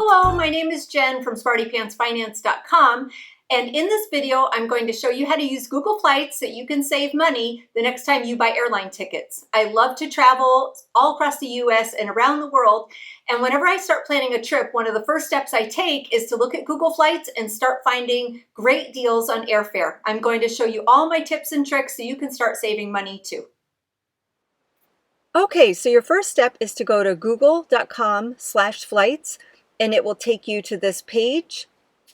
Hello, my name is Jen from SmartyPantsFinance.com, and in this video I'm going to show you how to use Google Flights so you can save money the next time you buy airline tickets. I love to travel all across the US and around the world, and whenever I start planning a trip, one of the first steps I take is to look at Google Flights and start finding great deals on airfare. I'm going to show you all my tips and tricks so you can start saving money too. Okay, so your first step is to go to google.com/flights and it will take you to this page.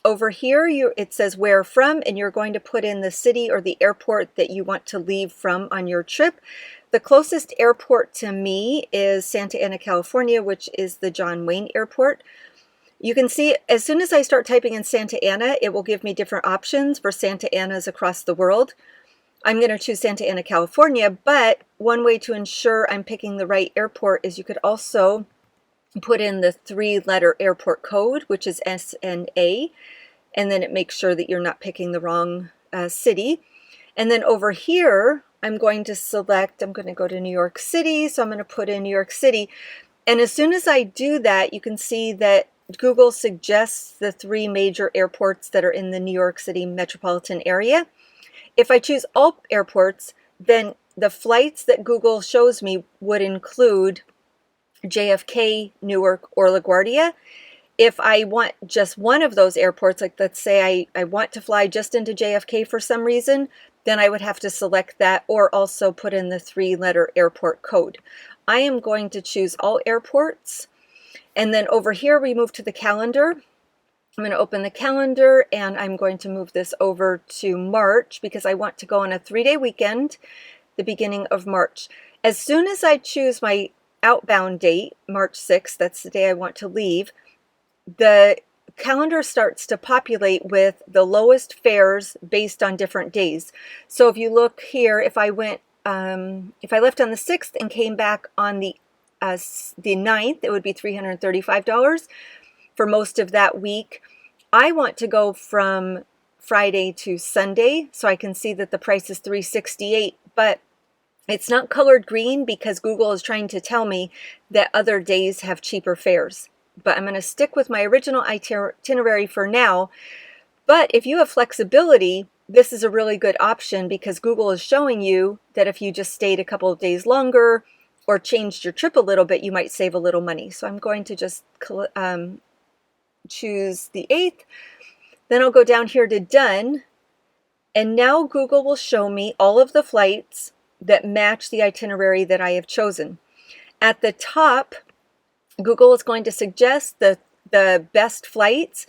Over here, it says where from, and you're going to put in the city or the airport that you want to leave from on your trip. The closest airport to me is Santa Ana, California, which is the John Wayne Airport. You can see as soon as I start typing in Santa Ana, it will give me different options for Santa Anas across the world. I'm going to choose Santa Ana, California, but one way to ensure I'm picking the right airport is you could also put in the 3-letter airport code, which is SNA, and then it makes sure that you're not picking the wrong city. And then over here, I'm going to go to New York City, so I'm going to put in New York City. And as soon as I do that, you can see that Google suggests the 3 major airports that are in the New York City metropolitan area. If I choose all airports, then the flights that Google shows me would include JFK, Newark, or LaGuardia. If I want just one of those airports, like let's say I want to fly just into JFK for some reason, then I would have to select that or also put in the 3-letter airport code. I am going to choose all airports. And then over here we move to the calendar. I'm going to open the calendar and I'm going to move this over to March because I want to go on a 3-day weekend, the beginning of March. As soon as I choose my outbound date, March 6th, that's the day I want to leave, the calendar starts to populate with the lowest fares based on different days. So if you look here, if I left on the 6th and came back on the 9th, it would be $335 for most of that week. I want to go from Friday to Sunday, so I can see that the price is $368, but it's not colored green because Google is trying to tell me that other days have cheaper fares. But I'm going to stick with my original itinerary for now. But if you have flexibility, this is a really good option because Google is showing you that if you just stayed a couple of days longer or changed your trip a little bit, you might save a little money. So I'm going to just choose the 8th. Then I'll go down here to done. And now Google will show me all of the flights that match the itinerary that I have chosen. At the top, Google is going to suggest the best flights.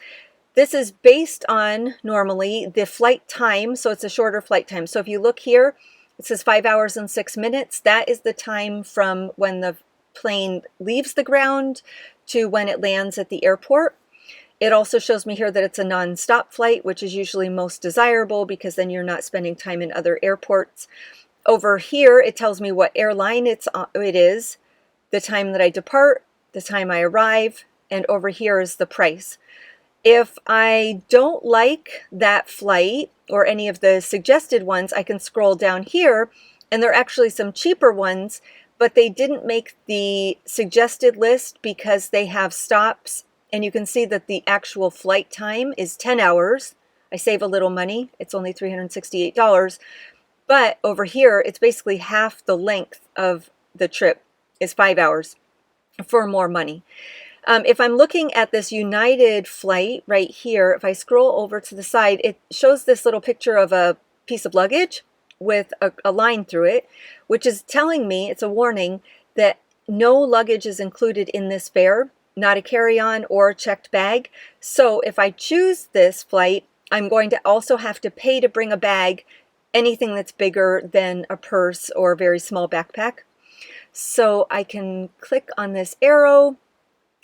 This is based on normally the flight time, so it's a shorter flight time. So if you look here, it says 5 hours and 6 minutes. That is the time from when the plane leaves the ground to when it lands at the airport. It also shows me here that it's a non-stop flight, which is usually most desirable because then you're not spending time in other airports. Over here, it tells me what airline it is, the time that I depart, the time I arrive, and over here is the price. If I don't like that flight or any of the suggested ones, I can scroll down here, and there are actually some cheaper ones, but they didn't make the suggested list because they have stops, and you can see that the actual flight time is 10 hours. I save a little money. It's only $368. But over here, it's basically half the length of the trip is 5 hours for more money. If I'm looking at this United flight right here, if I scroll over to the side, it shows this little picture of a piece of luggage with a line through it, which is telling me, it's a warning, that no luggage is included in this fare, not a carry-on or a checked bag. So if I choose this flight, I'm going to also have to pay to bring a bag, anything that's bigger than a purse or a very small backpack. So I can click on this arrow.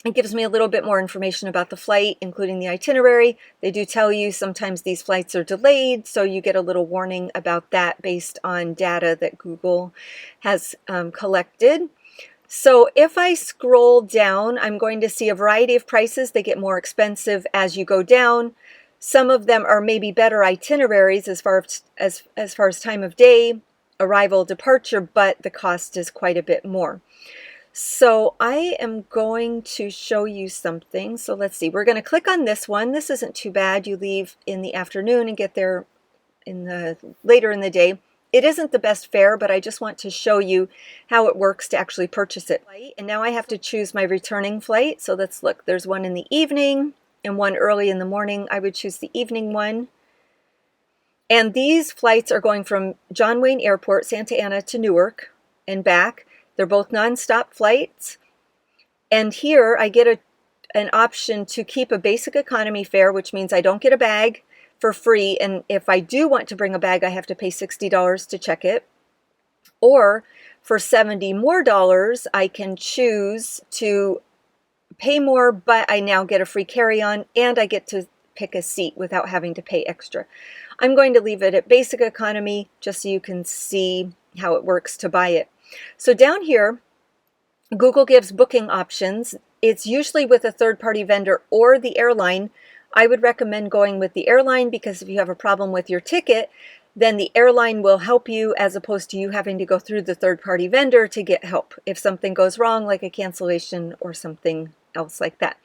It gives me a little bit more information about the flight, including the itinerary. They do tell you sometimes these flights are delayed, so you get a little warning about that based on data that Google has collected. So if I scroll down, I'm going to see a variety of prices. They get more expensive as you go down. Some of them are maybe better itineraries as far as time of day, arrival, departure, but the cost is quite a bit more. So I am going to show you something. So let's see, we're going to click on this one. This isn't too bad. You leave in the afternoon and get there later in the day. It isn't the best fare, but I just want to show you how it works to actually purchase it. And now I have to choose my returning flight. So let's look, there's one in the evening and one early in the morning. I would choose the evening one. And these flights are going from John Wayne Airport, Santa Ana to Newark and back. They're both nonstop flights. And here I get an option to keep a basic economy fare, which means I don't get a bag for free. And if I do want to bring a bag, I have to pay $60 to check it. Or for $70 more, I can choose to pay more, but I now get a free carry-on and I get to pick a seat without having to pay extra. I'm going to leave it at basic economy just so you can see how it works to buy it. So down here, Google gives booking options. It's usually with a third-party vendor or the airline. I would recommend going with the airline because if you have a problem with your ticket, then the airline will help you as opposed to you having to go through the third-party vendor to get help if something goes wrong, like a cancellation or something else like that.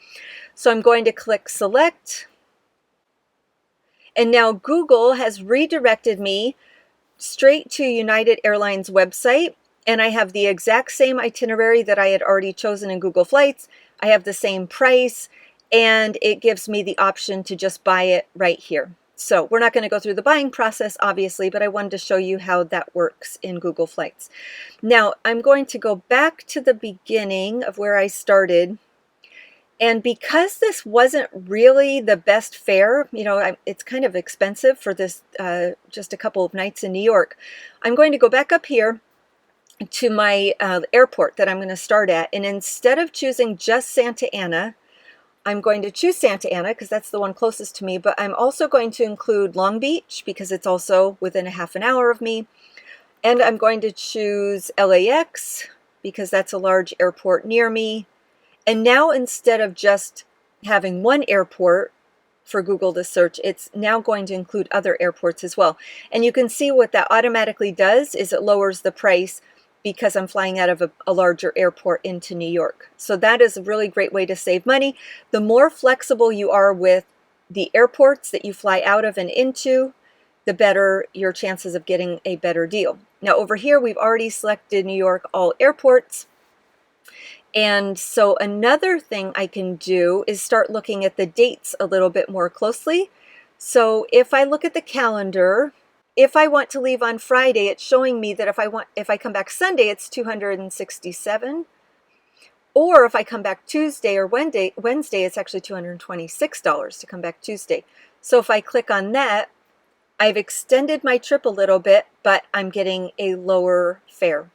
So I'm going to click select. And now Google has redirected me straight to United Airlines website. And I have the exact same itinerary that I had already chosen in Google Flights. I have the same price, and it gives me the option to just buy it right here. So we're not going to go through the buying process, obviously, but I wanted to show you how that works in Google Flights. Now, I'm going to go back to the beginning of where I started. And because this wasn't really the best fare, you know, it's kind of expensive for this just a couple of nights in New York, I'm going to go back up here to my airport that I'm going to start at. And instead of choosing just Santa Ana, I'm going to choose Santa Ana because that's the one closest to me, but I'm also going to include Long Beach because it's also within a half an hour of me. And I'm going to choose LAX because that's a large airport near me. And now instead of just having one airport for Google to search, it's now going to include other airports as well. And you can see what that automatically does is it lowers the price because I'm flying out of a larger airport into New York. So that is a really great way to save money. The more flexible you are with the airports that you fly out of and into, the better your chances of getting a better deal. Now over here, we've already selected New York, all airports. And so another thing I can do is start looking at the dates a little bit more closely. So if I look at the calendar, if I want to leave on Friday, it's showing me that if I come back Sunday, it's $267. Or if I come back Tuesday or Wednesday, it's actually $226 to come back Tuesday. So if I click on that, I've extended my trip a little bit, but I'm getting a lower fare.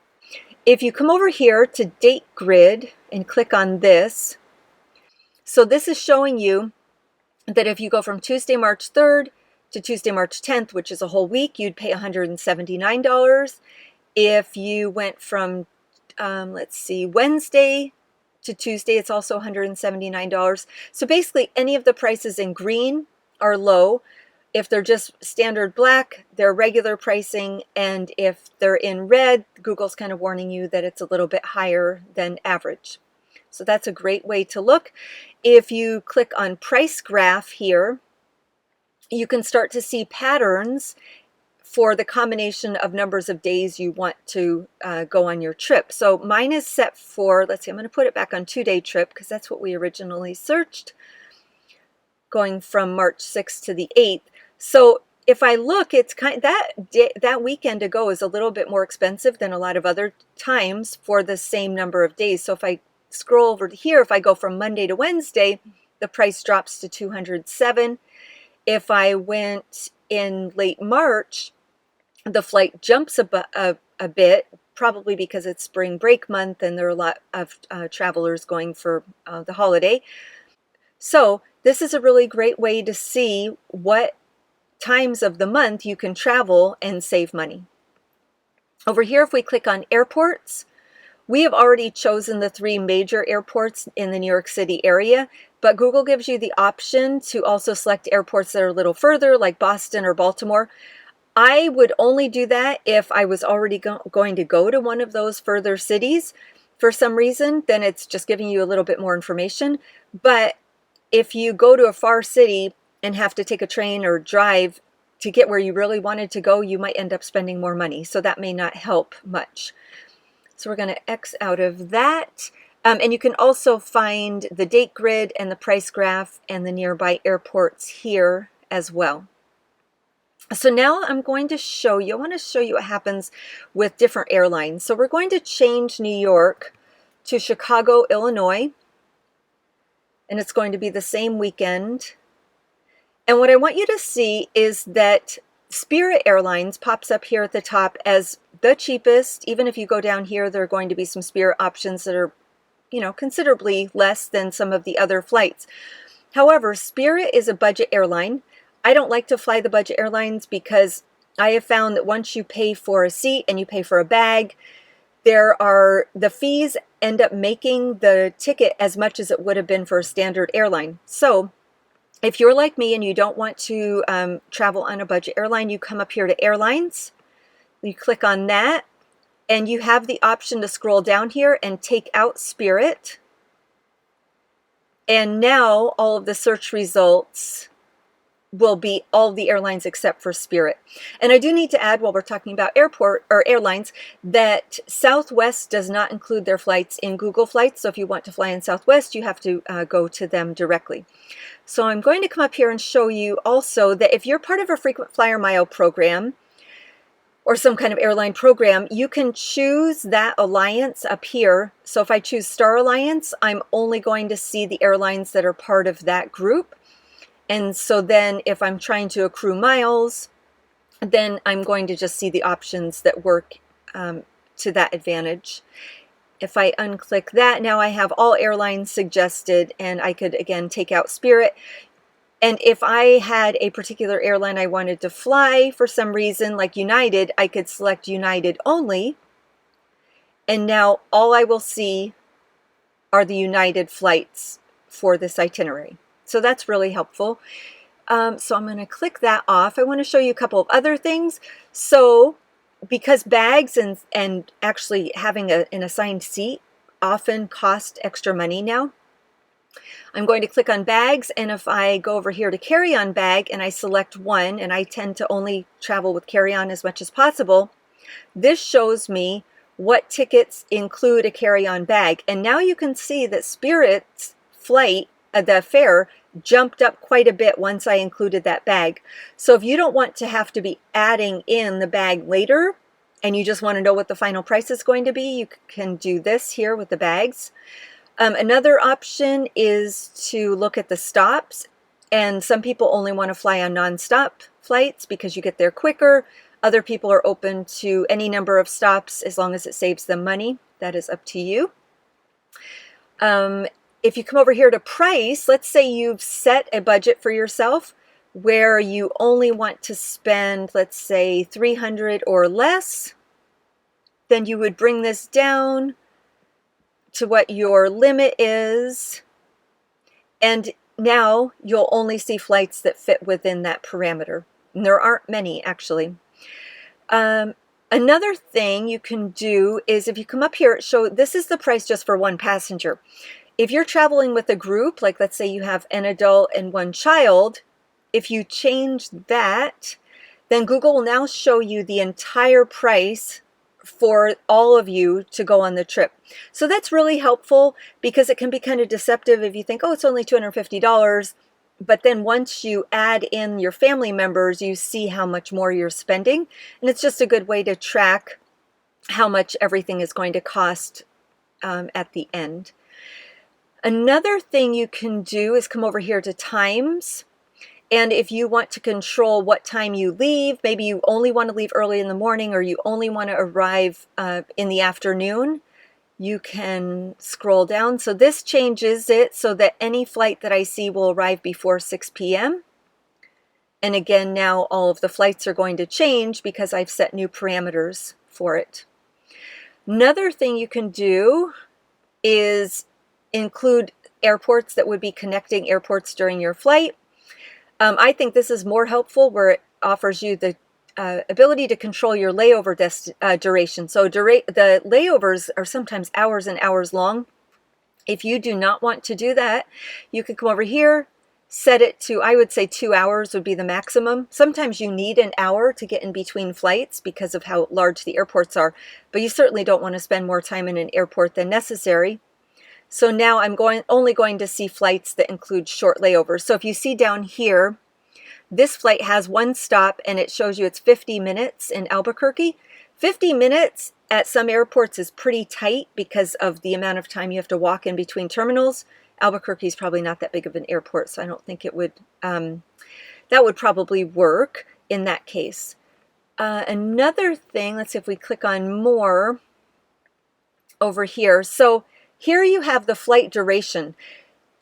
If you come over here to Date Grid and click on this, so this is showing you that if you go from Tuesday, March 3rd to Tuesday, March 10th, which is a whole week, you'd pay $179. If you went from, let's see, Wednesday to Tuesday, it's also $179. So basically any of the prices in green are low. If they're just standard black, they're regular pricing. And if they're in red, Google's kind of warning you that it's a little bit higher than average. So that's a great way to look. If you click on Price Graph here, you can start to see patterns for the combination of numbers of days you want to go on your trip. So mine is set for, let's see, I'm going to put it back on 2-day trip because that's what we originally searched, going from March 6th to the 8th. So if I look, it's that weekend to go is a little bit more expensive than a lot of other times for the same number of days. So if I scroll over to here, if I go from Monday to Wednesday, the price drops to $207. If I went in late March, the flight jumps a bit, probably because it's spring break month and there are a lot of travelers going for the holiday. So this is a really great way to see what times of the month you can travel and save money. Over here, if we click on airports, we have already chosen the 3 major airports in the New York City area, but Google gives you the option to also select airports that are a little further, like Boston or Baltimore. I would only do that if I was already going to go to one of those further cities. for some reason, then it's just giving you a little bit more information. But if you go to a far city and have to take a train or drive to get where you really wanted to go, you might end up spending more money. So that may not help much. So we're going to X out of that. And you can also find the date grid and the price graph and the nearby airports here as well. So now I'm going to show you, I want to show you what happens with different airlines. So we're going to change New York to Chicago, Illinois, and it's going to be the same weekend. And what I want you to see is that Spirit Airlines pops up here at the top as the cheapest. Even if you go down here, there are going to be some Spirit options that are, you know, considerably less than some of the other flights. However, Spirit is a budget airline. I don't like to fly the budget airlines because I have found that once you pay for a seat and you pay for a bag, the fees end up making the ticket as much as it would have been for a standard airline. So if you're like me and you don't want to travel on a budget airline, you come up here to Airlines, you click on that, and you have the option to scroll down here and take out Spirit. And now all of the search results will be all the airlines except for Spirit. And I do need to add, while we're talking about airlines, that Southwest does not include their flights in Google Flights. So if you want to fly in Southwest, you have to go to them directly. So I'm going to come up here and show you also that if you're part of a frequent flyer mile program or some kind of airline program, you can choose that alliance up here. So if I choose Star Alliance, I'm only going to see the airlines that are part of that group. And so then if I'm trying to accrue miles, then I'm going to just see the options that work to that advantage. If I unclick that, now I have all airlines suggested, and I could again take out Spirit. And if I had a particular airline I wanted to fly for some reason, like United, I could select United only. And now all I will see are the United flights for this itinerary. So that's really helpful. So I'm going to click that off. I want to show you a couple of other things. So because bags and actually having an assigned seat often cost extra money now, I'm going to click on bags, and if I go over here to carry-on bag and I select one, and I tend to only travel with carry-on as much as possible, this shows me what tickets include a carry-on bag. And now you can see that Spirit's flight, the fare, jumped up quite a bit once I included that bag. So if you don't want to have to be adding in the bag later and you just want to know what the final price is going to be, you can do this here with the bags. Another option is to look at the stops, and some people only want to fly on non-stop flights because you get there quicker. Other people are open to any number of stops as long as it saves them money. That is up to you. If you come over here to price, let's say you've set a budget for yourself where you only want to spend, let's say, $300 or less, then you would bring this down to what your limit is, and now you'll only see flights that fit within that parameter. And there aren't many, actually. Another thing you can do is if you come up here, this is the price just for one passenger. If you're traveling with a group, like let's say you have an adult and one child, if you change that, then Google will now show you the entire price for all of you to go on the trip. So that's really helpful because it can be kind of deceptive if you think, oh, it's only $250. But then once you add in your family members, you see how much more you're spending. And it's just a good way to track how much everything is going to cost at the end. Another thing you can do is come over here to times. And if you want to control what time you leave, maybe you only want to leave early in the morning or you only want to arrive in the afternoon, you can scroll down. So this changes it so that any flight that I see will arrive before 6 p.m. And again, now all of the flights are going to change because I've set new parameters for it. Another thing you can do is include airports that would be connecting airports during your flight. I think this is more helpful where it offers you the ability to control your layover duration. So the layovers are sometimes hours and hours long. If you do not want to do that, you can come over here, set it to, I would say 2 hours would be the maximum. Sometimes you need an hour to get in between flights because of how large the airports are, but you certainly don't want to spend more time in an airport than necessary. So now I'm only going to see flights that include short layovers. So if you see down here, this flight has one stop and it shows you it's 50 minutes in Albuquerque. 50 minutes at some airports is pretty tight because of the amount of time you have to walk in between terminals. Albuquerque is probably not that big of an airport, so I don't think it would, that would probably work in that case. Another thing, let's see if we click on more over here. So here you have the flight duration.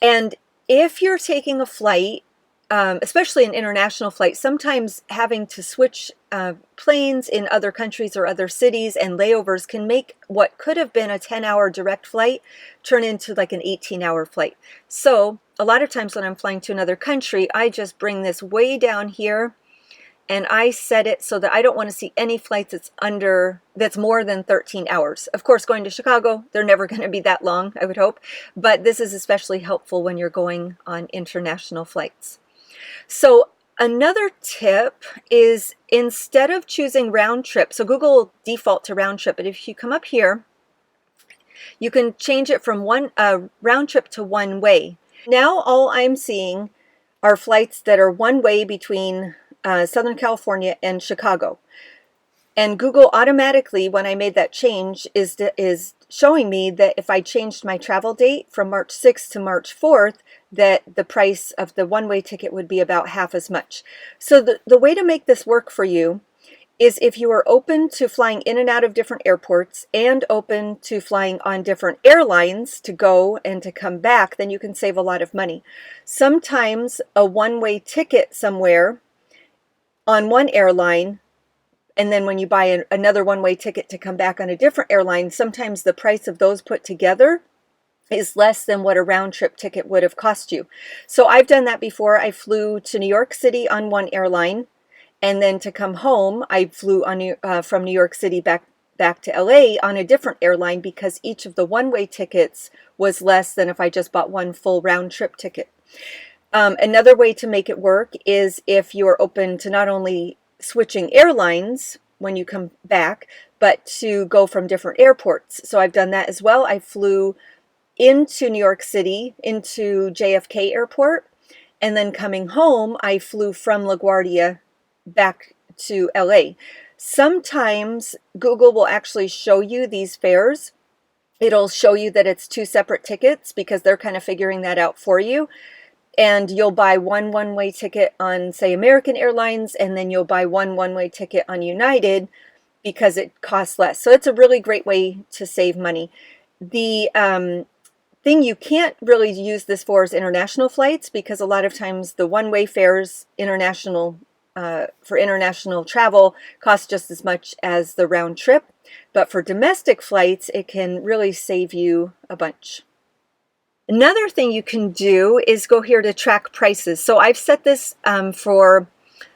And if you're taking a flight, especially an international flight, sometimes having to switch planes in other countries or other cities and layovers can make what could have been a 10-hour direct flight turn into like an 18-hour flight. So a lot of times when I'm flying to another country, I just bring this way down here and I set it so that I don't want to see any flights that's more than 13 hours. Of course, going to Chicago, they're never going to be that long, I would hope, but this is especially helpful when you're going on international flights. So another tip is instead of choosing round trip, so Google will default to round trip, but if you come up here, you can change it from round trip to one way. Now all I'm seeing are flights that are one way between Southern California and Chicago. And Google automatically, when I made that change, is showing me that if I changed my travel date from March 6th to March 4th, that the price of the one-way ticket would be about half as much. So the way to make this work for you is if you are open to flying in and out of different airports and open to flying on different airlines to go and to come back, then you can save a lot of money. Sometimes a one-way ticket somewhere on one airline, and then when you buy another one-way ticket to come back on a different airline, sometimes the price of those put together is less than what a round-trip ticket would have cost you. So I've done that before. I flew to New York City on one airline, and then to come home, I flew from New York City back to LA on a different airline because each of the one-way tickets was less than if I just bought one full round-trip ticket. Another way to make it work is if you're open to not only switching airlines when you come back, but to go from different airports. So I've done that as well. I flew into New York City, into JFK Airport, and then coming home, I flew from LaGuardia back to LA. Sometimes Google will actually show you these fares. It'll show you that it's two separate tickets because they're kind of figuring that out for you. And you'll buy one-way ticket on, say, American Airlines, and then you'll buy one-way ticket on United because it costs less. So it's a really great way to save money. The thing you can't really use this for is international flights because a lot of times the one-way fares for international travel cost just as much as the round trip. But for domestic flights, it can really save you a bunch. Another thing you can do is go here to track prices. So I've set this for,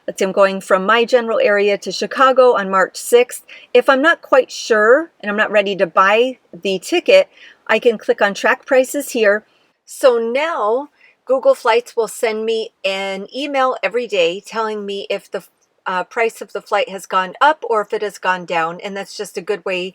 let's say I'm going from my general area to Chicago on March 6th. If I'm not quite sure and I'm not ready to buy the ticket, I can click on track prices here. So now Google Flights will send me an email every day telling me if the price of the flight has gone up or if it has gone down. And that's just a good way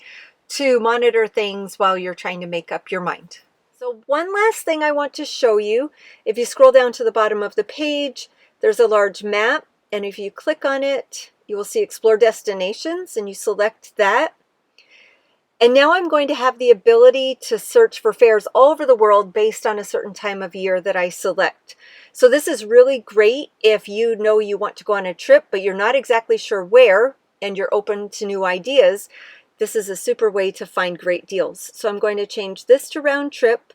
to monitor things while you're trying to make up your mind. So one last thing I want to show you, if you scroll down to the bottom of the page, there's a large map, and if you click on it, you will see Explore Destinations, and you select that. And now I'm going to have the ability to search for fares all over the world based on a certain time of year that I select. So this is really great if you know you want to go on a trip, but you're not exactly sure where, and you're open to new ideas. This is a super way to find great deals. So I'm going to change this to round trip,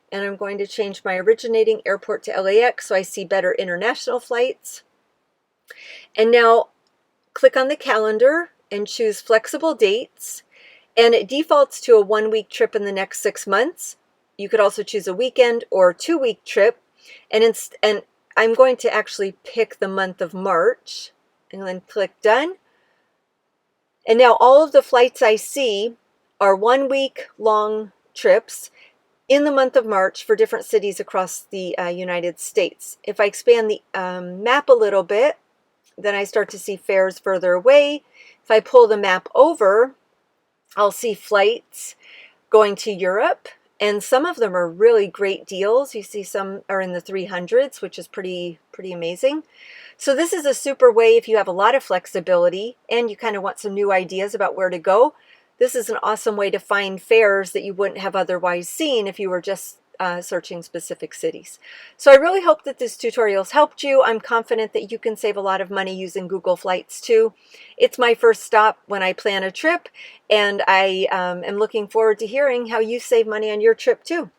and I'm going to change my originating airport to LAX so I see better international flights. And now click on the calendar and choose flexible dates, and it defaults to a 1-week trip in the next 6 months. You could also choose a weekend or 2-week trip, and I'm going to actually pick the month of March, and then click done. And now all of the flights I see are 1 week long trips in the month of March for different cities across the United States. If I expand the map a little bit, then I start to see fares further away. If I pull the map over, I'll see flights going to Europe, and some of them are really great deals. You see some are in the 300s, which is pretty amazing. So this is a super way if you have a lot of flexibility and you kind of want some new ideas about where to go. This is an awesome way to find fares that you wouldn't have otherwise seen if you were just searching specific cities. So I really hope that this tutorial has helped you. I'm confident that you can save a lot of money using Google Flights too. It's my first stop when I plan a trip, and I am looking forward to hearing how you save money on your trip too.